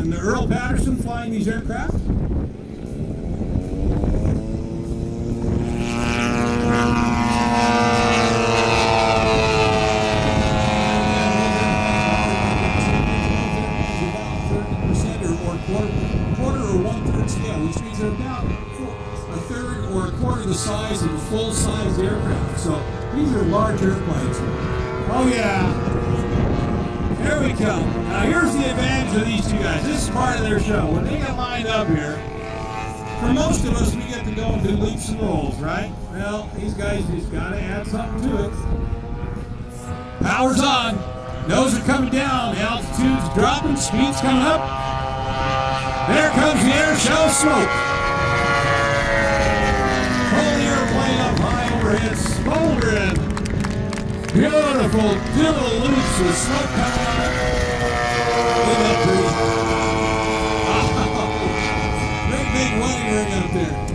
and Earl Patterson flying these aircraft. Quarter or 1/3 scale, which means they're about a third or a quarter the size of a full-size aircraft. So these are large airplanes. Oh yeah, here we come. Now here's the advantage of these two guys. This is part of their show. When they get lined up here, for most of us, we get to go and do loops and rolls, right? Well, these guys just got to add something to it. Power's on. Nose are coming down. Altitude's dropping. Speed's coming up. There comes the air show smoke. Pull the airplane up high overhead, smoldering. Beautiful, little loops with smoke coming on it. Isn't that pretty? Great big wedding ring up there.